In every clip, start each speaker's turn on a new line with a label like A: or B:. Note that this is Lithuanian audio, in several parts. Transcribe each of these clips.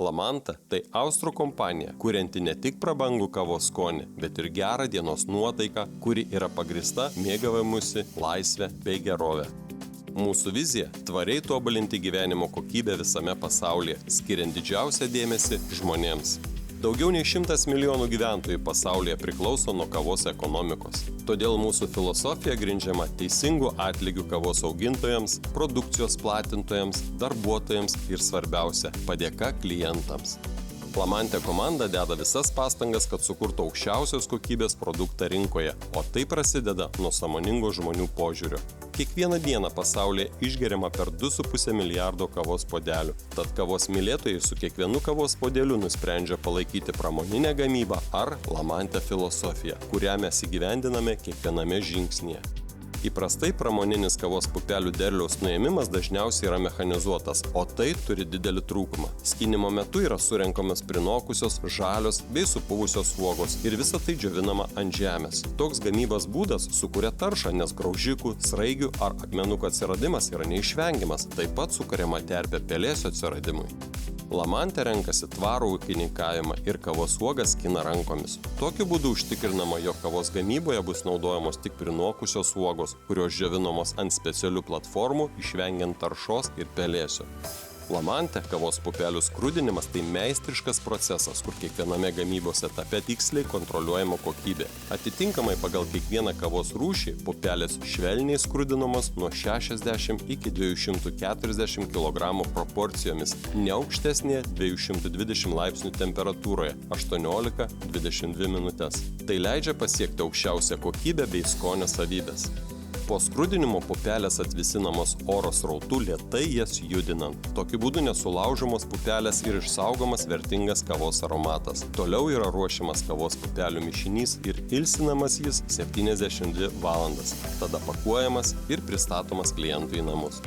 A: Lamanta – tai austrų kompanija, kurianti ne tik prabangų kavos skonį, bet ir gerą dienos nuotaiką, kuri yra pagrįsta mėgavimusi laisvę bei gerovę. Mūsų vizija – tvariai tobulinti gyvenimo kokybę visame pasaulyje, skiriant didžiausią dėmesį žmonėms. Daugiau nei 100 milijonų gyventojų pasaulyje priklauso nuo kavos ekonomikos. Todėl mūsų filosofija grindžiama teisingų atlygių kavos augintojams, produkcijos platintojams, darbuotojams ir svarbiausia – padėka klientams. Lamante komanda deda visas pastangas, kad sukurtų aukščiausios kokybės produktą rinkoje, o tai prasideda nuo sąmoningo žmonių požiūrio. Kiekvieną dieną pasaulyje išgeriama per 2,5 milijardo kavos puodelių. Tad kavos mylėtojai su kiekvienu kavos puodeliu nusprendžia palaikyti pramoninę gamybą ar Lamante filosofiją, kurią mes įgyvendiname kiekviename žingsnyje. Įprastai pramoninis kavos pupelių derliaus nuėmimas dažniausiai yra mechanizuotas, o tai turi didelį trūkumą. Skynimo metu yra surenkamos prinokusios, žalios bei supuvusios uogos ir visa tai džiovinama ant žemės. Toks gamybos būdas sukuria taršą, nes graužikų, sraigių ar akmenukų atsiradimas yra neišvengiamas, taip pat sukuriama terpė pelėsio atsiradimui. Lamante renkasi tvarų ūkininkavimą ir kavos uogas skina rankomis. Tokiu būdu užtikrinama, jog kavos gamyboje bus naudojamos tik prinokusios uogos, kurios džiovinamos ant specialių platformų, išvengiant taršos ir pelėsio. Lamante kavos pupelių skrudinimas tai meistriškas procesas, kur kiekviename gamybos etape tiksliai kontroliuojama kokybė. Atitinkamai pagal kiekvieną kavos rūšį pupelės švelniai skrudinamos nuo 60 iki 240 kg proporcijomis, ne aukštesnėje 220 laipsnių temperatūroje 18-22 minutes. Tai leidžia pasiekti aukščiausią kokybę bei skonio savybės. Po skrudinimo pupelės atvisinamos oro srautu lėtai jas judinant. Tokiu būdu nesulaužomos pupelės ir išsaugomas vertingas kavos aromatas. Toliau yra ruošiamas kavos pupelių mišinys ir ilsinamas jis 72 valandas. Tada pakuojamas ir pristatomas klientui į namus.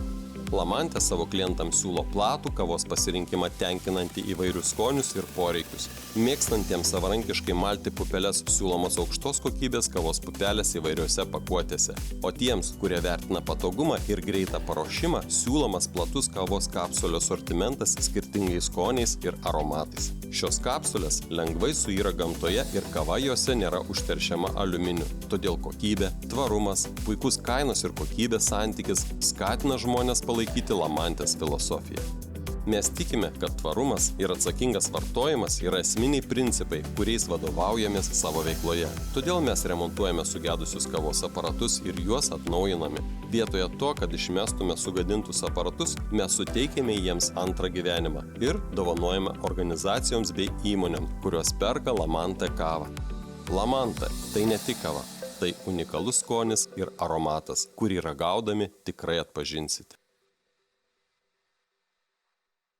A: Lamante savo klientams siūlo platų kavos pasirinkimą tenkinantį įvairius skonius ir poreikius. Mėgstantiems savarankiškai malti pupeles siūlomos aukštos kokybės kavos pupelės įvairiose pakuotėse. O tiems, kurie vertina patogumą ir greitą paruošimą, siūlomas platus kavos kapsulio asortimentas skirtingais skoniais ir aromatais. Šios kapsulės lengvai suyra gamtoje ir kava jose nėra užteršiama aliuminiu. Todėl kokybė, tvarumas, puikus kainos ir kokybės santykis skatina žmonės palaikyti Lamantės filosofiją. Mes tikime, kad tvarumas ir atsakingas vartojimas yra esminiai principai, kuriais vadovaujamės savo veikloje. Todėl mes remontuojame sugedusius kavos aparatus ir juos atnaujiname. Vietoje to, kad išmestume sugadintus aparatus, mes suteikėme jiems antrą gyvenimą ir dovanojame organizacijoms bei įmonėms, kurios perka Lamante kavą. Lamante – tai ne tik kava, tai unikalus skonis ir aromatas, kurį ragaudami tikrai atpažinsite.